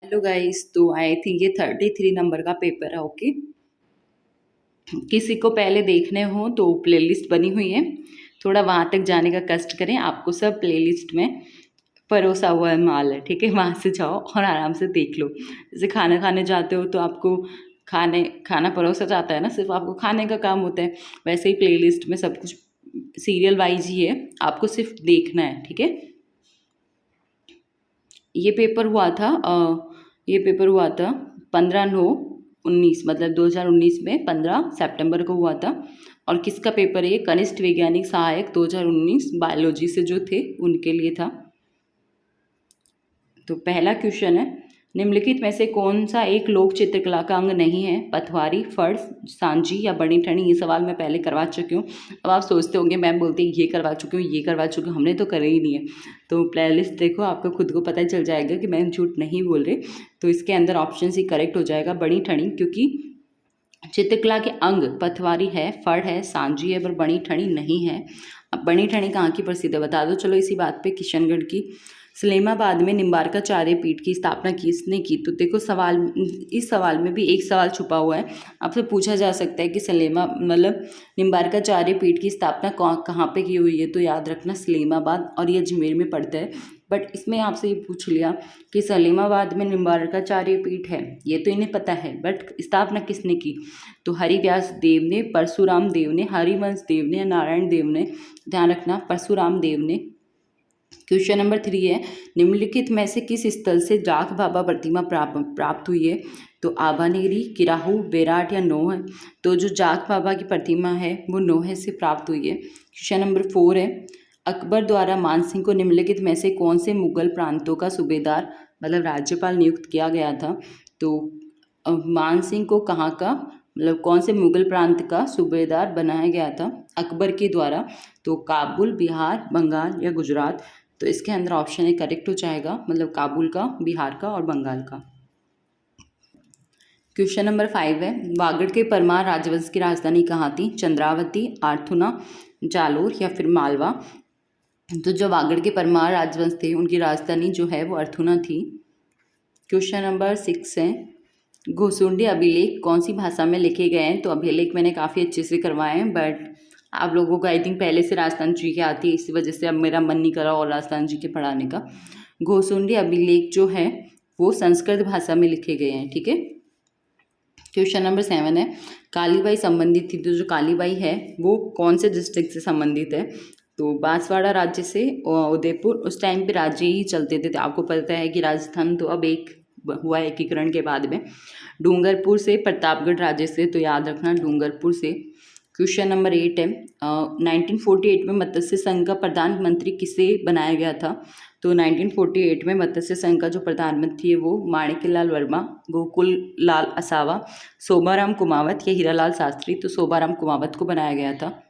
Hello guys, तो I think ये 33 number का पेपर है। ओके, किसी को पहले देखने हो तो प्लेलिस्ट बनी हुई है, थोड़ा वहाँ तक जाने का कष्ट करें। आपको सब प्लेलिस्ट में परोसा हुआ है माल है, ठीक है। वहाँ से जाओ और आराम से देख लो। जैसे खाना खाने जाते हो तो आपको खाना परोसा जाता है ना, सिर्फ आपको खाने का काम होता है। वैसे ही प्लेलिस्ट में सब कुछ सीरियल वाइज ही है, आपको सिर्फ देखना है, ठीक है। ये पेपर हुआ था ये पेपर हुआ था 15/9/19, मतलब 2019 में 15 सितंबर को हुआ था। और किसका पेपर है ये? कनिष्ठ वैज्ञानिक सहायक 2019 बायोलॉजी से जो थे उनके लिए था। तो पहला क्वेश्चन है, निम्नलिखित में से कौन सा एक लोक चित्रकला का अंग नहीं है? पथवारी, फर्श, सांजी या बनी ठनी? ये सवाल मैं पहले करवा चुकी हूँ। अब आप सोचते होंगे मैम बोलते ये करवा चुकी हूँ, ये करवा चुकी हूँ, हमने तो करे ही नहीं है। तो प्लेलिस्ट देखो, आपको खुद को पता चल जाएगा कि मैं झूठ नहीं बोल रही। तो इसके अंदर ऑप्शन सी करेक्ट हो जाएगा, बनी ठनी, क्योंकि चित्रकला के अंग पथवारी है, फड़ है, सांजी है, पर बनी ठनी नहीं है। अब बनी ठनी कहाँ की प्रसिद्ध है बता दो। चलो इसी बात पे, किशनगढ़ की। सलेमाबाद में निम्बार्काचार्य पीठ की स्थापना किसने की? तो देखो सवाल, इस सवाल में भी एक सवाल छुपा हुआ है। आपसे पूछा जा सकता है कि निम्बार्काचार्य पीठ की स्थापना कहाँ पे की हुई है? तो याद रखना सलेमाबाद, और ये अजमेर में पड़ता है। बट इसमें आपसे ये पूछ लिया कि सलेमाबाद में निम्बार्काचार्य पीठ है, ये तो इन्हें पता है, बट स्थापना किसने की? तो हरिव्यास देव ने, परशुराम देव ने, हरिवंश देव ने, नारायण देव ने? ध्यान रखना परशुराम देव ने। क्वेश्चन नंबर 3 है, निम्नलिखित में से किस स्थल से जाख बाबा प्रतिमा प्राप्त हुई है? तो आभानेरी, किराहू, बेराट या नोह है? तो जो जाख बाबा की प्रतिमा है वो नोहे से प्राप्त हुई है। क्वेश्चन नंबर 4 है, अकबर द्वारा मानसिंह को निम्नलिखित में से कौन से मुगल प्रांतों का सूबेदार मतलब राज्यपाल नियुक्त किया गया था? तो मानसिंह को कहाँ का, मतलब कौन से मुगल प्रांत का सूबेदार बनाया गया था अकबर के द्वारा? तो काबुल, बिहार, बंगाल या गुजरात? तो इसके अंदर ऑप्शन ए करेक्ट हो जाएगा, मतलब काबुल का, बिहार का और बंगाल का। क्वेश्चन नंबर 5 है, वागड़ के परमार राजवंश की राजधानी कहाँ थी? चंद्रावती, आर्थुना, जालोर या फिर मालवा? तो जो वागड़ के परमार राजवंश थे उनकी राजधानी जो है वो अर्थुना थी। क्वेश्चन नंबर 6 है, घोसुंडी अभिलेख कौन सी भाषा में लिखे गए हैं? तो अभिलेख मैंने काफ़ी अच्छे से करवाए हैं, बट आप लोगों को आई थिंक पहले से राजस्थान जी के आती है, इसी वजह से अब मेरा मन नहीं करा और राजस्थान जी के पढ़ाने का। घोसुंडी अभिलेख जो है वो संस्कृत भाषा में लिखे गए हैं, ठीक है। क्वेश्चन नंबर 7 है, कालीबाई संबंधित थी, तो जो कालीबाई है वो कौन से डिस्ट्रिक्ट से संबंधित है? तो बांसवाड़ा राज्य से, उदयपुर, उस टाइम पे राज्य ही चलते थे, तो आपको पता है कि राजस्थान तो अब एक हुआ एकीकरण के बाद में। डूंगरपुर से, प्रतापगढ़ राज्य से, तो याद रखना डूंगरपुर से। क्वेश्चन नंबर 8 है, 1948 में मत्स्य संघ का प्रधानमंत्री किसे बनाया गया था? तो 1948 में मत्स्य संघ का जो प्रधानमंत्री है वो माणिक्यलाल वर्मा, गोकुल लाल असावा, शोभाराम कुमावत या हीरालाल शास्त्री? तो शोभाराम कुमावत को बनाया गया था।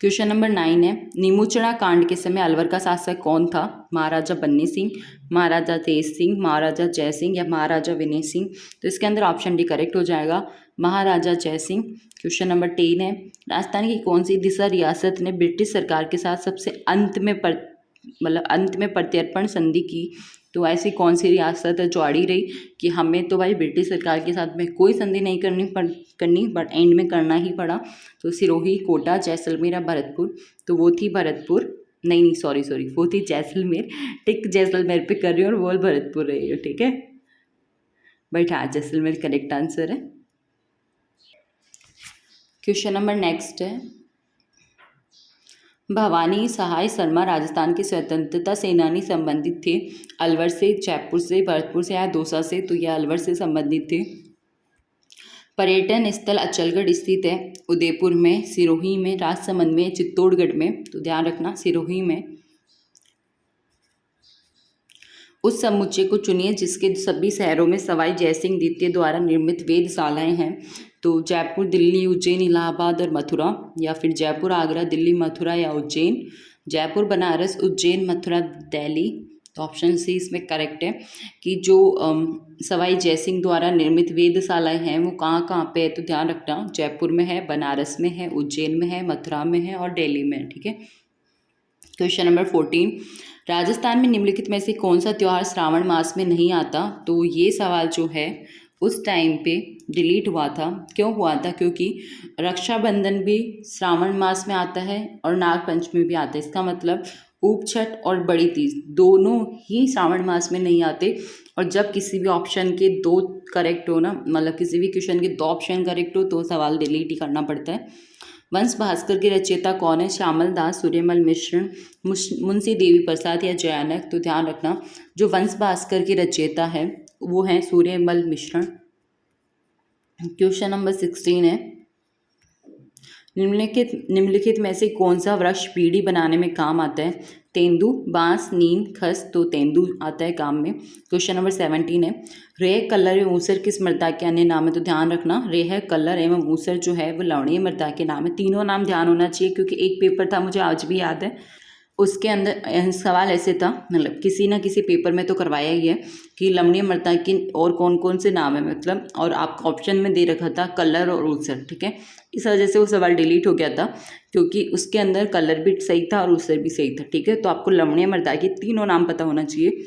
क्वेश्चन नंबर 9 है, नीमूचना कांड के समय अलवर का शासक कौन था? महाराजा बन्नी सिंह, महाराजा तेज सिंह, महाराजा जय सिंह या महाराजा विनय सिंह? तो इसके अंदर ऑप्शन डी करेक्ट हो जाएगा, महाराजा जय सिंह। क्वेश्चन नंबर 10 है, राजस्थान की कौन सी दिशा रियासत ने ब्रिटिश सरकार के साथ सबसे अंत में प्रत्यर्पण संधि की? तो ऐसी कौन सी रियासत है जो अड़ी रही कि हमें तो भाई ब्रिटिश सरकार के साथ में कोई संधि नहीं करनी, बट एंड में करना ही पड़ा? तो सिरोही, कोटा, जैसलमेर या भरतपुर? तो वो थी भरतपुर, नहीं सॉरी वो थी जैसलमेर। टिक जैसलमेर पे कर रही हूँ और बोल भरतपुर रही हो, ठीक है। बट हाँ, जैसलमेर करेक्ट आंसर है। क्वेश्चन नंबर नेक्स्ट है, भवानी सहाय शर्मा राजस्थान के स्वतंत्रता सेनानी संबंधित थे? अलवर से, जयपुर से, भरतपुर से या दौसा से? तो यह अलवर से संबंधित थे। पर्यटन स्थल अचलगढ़ स्थित है उदयपुर में, सिरोही में, राजसमंद में, चित्तौड़गढ़ में? तो ध्यान रखना सिरोही में। उस समुच्चय को चुनिए जिसके सभी शहरों में सवाई जयसिंह द्वितीय द्वारा निर्मित वेधशालाएं हैं। तो जयपुर, दिल्ली, उज्जैन, इलाहाबाद और मथुरा? या फिर जयपुर, आगरा, दिल्ली, मथुरा या उज्जैन? जयपुर, बनारस, उज्जैन, मथुरा, दिल्ली? तो ऑप्शन सी इसमें करेक्ट है कि जो सवाई जयसिंह द्वारा निर्मित वेधशालाएं हैं वो कहाँ कहाँ पे है? तो ध्यान रखना जयपुर में है, बनारस में है, उज्जैन में है, मथुरा में है और दिल्ली में है, ठीक है। क्वेश्चन नंबर 14, राजस्थान में निम्नलिखित में से कौन सा त्यौहार श्रावण मास में नहीं आता? तो ये सवाल जो है उस टाइम पे डिलीट हुआ था। क्यों हुआ था? क्योंकि रक्षाबंधन भी श्रावण मास में आता है और नाग पंचमी भी आता है। इसका मतलब ऊप छठ और बड़ी तीज दोनों ही श्रावण मास में नहीं आते। और जब किसी भी ऑप्शन के दो करेक्ट हो ना, मतलब किसी भी क्वेश्चन के दो ऑप्शन करेक्ट हो तो सवाल डिलीट ही करना पड़ता है। वंश भास्कर के रचयिता कौन है? श्यामल दास, सूर्यमल मिश्र, मुंशी देवी प्रसाद या जयानक? तो ध्यान रखना, जो वंश भास्कर के रचयिता है वो हैं सूर्यमल मिश्र। क्वेश्चन नंबर 16 है, निम्नलिखित में से कौन सा वृक्ष पीढ़ी बनाने में काम आता है? तेंदु, बांस, नीम, खस? तो तेंदु आता है काम में। क्वेश्चन नंबर 17 है, रेह, कल्लर एवं ऊसर किस मृदा के अन्य नाम है? तो ध्यान रखना, रेह, कल्लर एवं ऊसर जो है वो लवणीय मृदा के नाम है। तीनों नाम ध्यान होना चाहिए, क्योंकि एक पेपर था, मुझे आज भी याद है, उसके अंदर सवाल ऐसे था, मतलब किसी ना किसी पेपर में तो करवाया ही है कि लवणीय मृदा की और कौन कौन से नाम है, मतलब, और आपको ऑप्शन में दे रखा था कलर और ऊसर। ठीक है, इस वजह से वो सवाल डिलीट हो गया था, क्योंकि उसके अंदर कलर भी सही था और ऊसर भी सही था। ठीक है, तो आपको लवणीय मृदा के तीनों नाम पता होना चाहिए,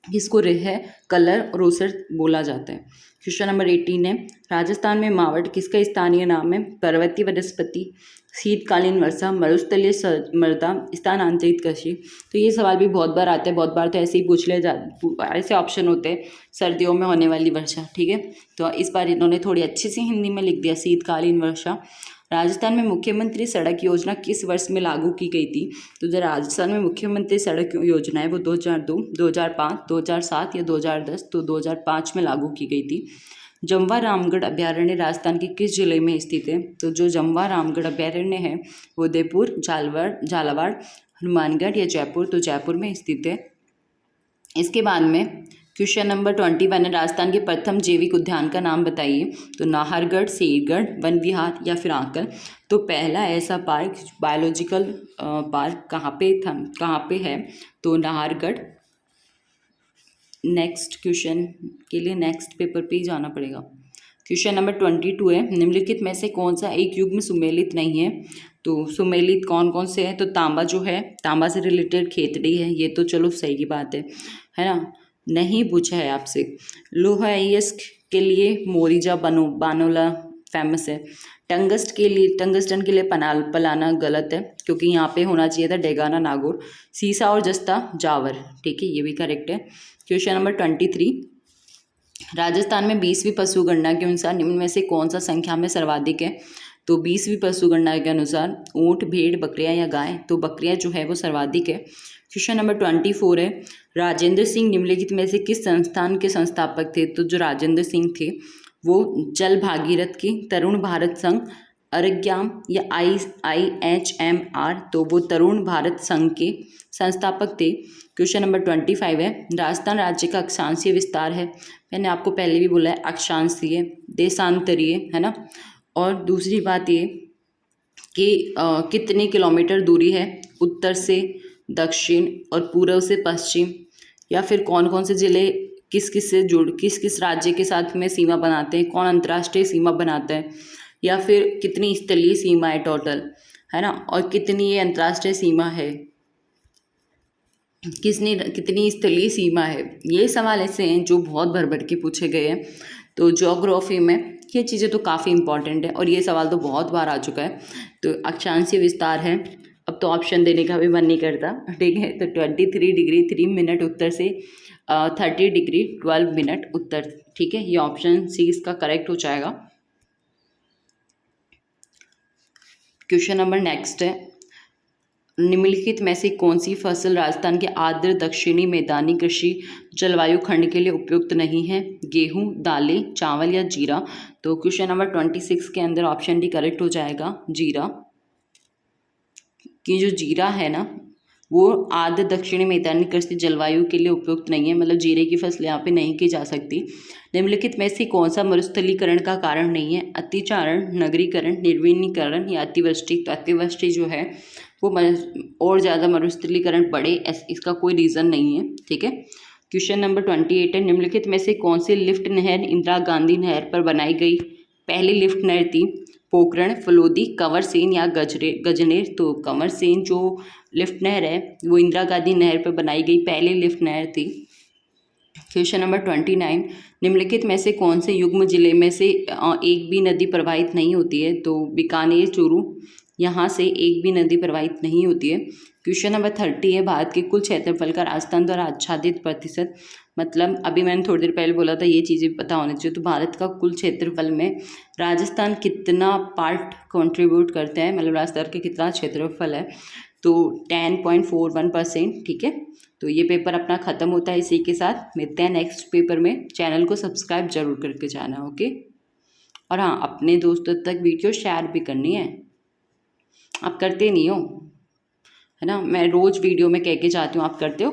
जिसको रेह, कलर और ऊसर बोला जाता है। क्वेश्चन नंबर 18 है, राजस्थान में मावट किसका स्थानीय नाम है? पर्वतीय वनस्पति, शीतकालीन वर्षा, मरुस्थलीय मृदा, स्थानांतरित कृषि? तो ये सवाल भी बहुत बार आते हैं, बहुत बार तो ऐसे ही पूछ ले ऐसे ऑप्शन होते हैं, सर्दियों में होने वाली वर्षा। ठीक है, तो इस बार इन्होंने थोड़ी अच्छी सी हिंदी में लिख दिया, शीतकालीन वर्षा। राजस्थान में मुख्यमंत्री सड़क योजना किस वर्ष में लागू की गई थी? तो जो राजस्थान में मुख्यमंत्री सड़क योजना है वो 2002, 2005, 2007 या 2010? तो 2005 में लागू की गई थी। जमवा रामगढ़ अभ्यारण्य राजस्थान के किस जिले में स्थित है? तो जो जमवा रामगढ़ अभ्यारण्य है वो उदयपुर, झालावाड़, हनुमानगढ़ या जयपुर? तो जयपुर में स्थित है। इसके बाद में क्वेश्चन नंबर 21 है, राजस्थान के प्रथम जैविक उद्यान का नाम बताइए? तो नाहरगढ़, शेरगढ़, वन विहार या फिर आंकल? तो पहला ऐसा पार्क, बायोलॉजिकल पार्क कहाँ पे है? तो नाहरगढ़। नेक्स्ट क्वेश्चन के लिए नेक्स्ट पेपर पे ही जाना पड़ेगा। क्वेश्चन नंबर 22 है, निम्नलिखित में से कौन सा एक युग में सुमेलित नहीं है? तो सुमेलित कौन कौन से हैं? तो तांबा जो है, तांबा से रिलेटेड खेतड़ी है, ये तो चलो सही की बात है ना, नहीं पूछा है आपसे। लोहा अयस्क के लिए मोरिजा बानोला फेमस है। टंगस्टन के लिए पलाना गलत है, क्योंकि यहाँ पे होना चाहिए था डेगाना नागौर। सीसा और जस्ता जावर, ठीक है, ये भी करेक्ट है। क्वेश्चन नंबर 23, राजस्थान में 20वीं पशु गणना के अनुसार निम्न में से कौन सा संख्या में सर्वाधिक है? तो 20वीं पशु गणना के अनुसार ऊंट, भेड़, बकरियां या गाय? तो बकरियां जो है वो सर्वाधिक है। क्वेश्चन नंबर 24 है, राजेंद्र सिंह निम्नलिखित में से किस संस्थान के संस्थापक थे? तो जो राजेंद्र सिंह थे वो जल भागीरथ की, तरुण भारत संघ, अर्ग्याम या IIHMR? तो वो तरुण भारत संघ के संस्थापक थे। क्वेश्चन नंबर 25 है, राजस्थान राज्य का अक्षांशीय विस्तार है? मैंने आपको पहले भी बोला है, अक्षांशीय, देशांतरीय, है ना। और दूसरी बात ये कि कितने किलोमीटर दूरी है उत्तर से दक्षिण और पूर्व से पश्चिम? या फिर कौन कौन से ज़िले किस किस राज्य के साथ में सीमा बनाते हैं? कौन अंतर्राष्ट्रीय सीमा बनाता है? या फिर कितनी स्थलीय सीमा है टोटल, है ना, और कितनी ये अंतर्राष्ट्रीय सीमा है, कितनी स्थलीय सीमा है? ये सवाल ऐसे हैं जो बहुत भर भर के पूछे गए हैं। तो ज्योग्राफी में ये चीज़ें तो काफ़ी इंपॉर्टेंट है, और ये सवाल तो बहुत बार आ चुका है। तो अक्षांशीय विस्तार है, अब तो ऑप्शन देने का भी मन नहीं करता। ठीक है, तो 23 डिग्री 3 मिनट उत्तर से 30 डिग्री 12 मिनट उत्तर। ठीक है, ये ऑप्शन सी इसका करेक्ट हो जाएगा। क्वेश्चन नंबर नेक्स्ट है, निम्नलिखित में से कौन सी फसल राजस्थान के आर्द्र दक्षिणी मैदानी कृषि जलवायु खंड के लिए उपयुक्त नहीं है? गेहूं, दालें, चावल या जीरा? तो क्वेश्चन नंबर 26 के अंदर ऑप्शन डी करेक्ट हो जाएगा, जीरा। कि जो जीरा है ना वो आर्द्र दक्षिणी मैदानी कृषि जलवायु के लिए उपयुक्त नहीं है, मतलब जीरे की फसल यहाँ पे नहीं की जा सकती। निम्नलिखित में से कौन सा मरुस्थलीकरण का कारण नहीं है? अतिचारण, नगरीकरण, निर्वनीकरण या अतिवृष्टि? तो अतिवृष्टि जो है वो और ज़्यादा मरुस्थलीकरण बढ़े, इसका कोई रीज़न नहीं है। ठीक है, क्वेश्चन नंबर 28 है, निम्नलिखित में से कौन सी लिफ्ट नहर इंदिरा गांधी नहर पर बनाई गई पहली लिफ्ट नहर थी? पोखरण, फलोदी, कंवर सेन या गजनेर। तो कंवर सेन जो लिफ्ट नहर है वो इंदिरा गांधी नहर पर बनाई गई पहली लिफ्ट नहर थी। क्वेश्चन नंबर 29, निम्नलिखित में से कौन से युग्म जिले में से एक भी नदी प्रवाहित नहीं होती है? तो बीकानेर, चूरू, यहाँ से एक भी नदी प्रवाहित नहीं होती है। क्वेश्चन नंबर 30 है, भारत के कुल क्षेत्रफल का राजस्थान द्वारा आच्छादित प्रतिशत। मतलब अभी मैंने थोड़ी देर पहले बोला था ये चीज़ें पता होनी चाहिए। तो भारत का कुल क्षेत्रफल में राजस्थान कितना पार्ट कंट्रीब्यूट करता है, मतलब राजस्थान का कितना क्षेत्रफल है? तो 10.41%। ठीक है, तो ये पेपर अपना ख़त्म होता है। इसी के साथ मिलते हैं नेक्स्ट पेपर में। चैनल को सब्सक्राइब जरूर करके जाना, ओके। और हाँ, अपने दोस्तों तक वीडियो शेयर भी करनी है, आप करते नहीं हो, है ना। मैं रोज़ वीडियो में कह के जाती हूँ, आप करते हो।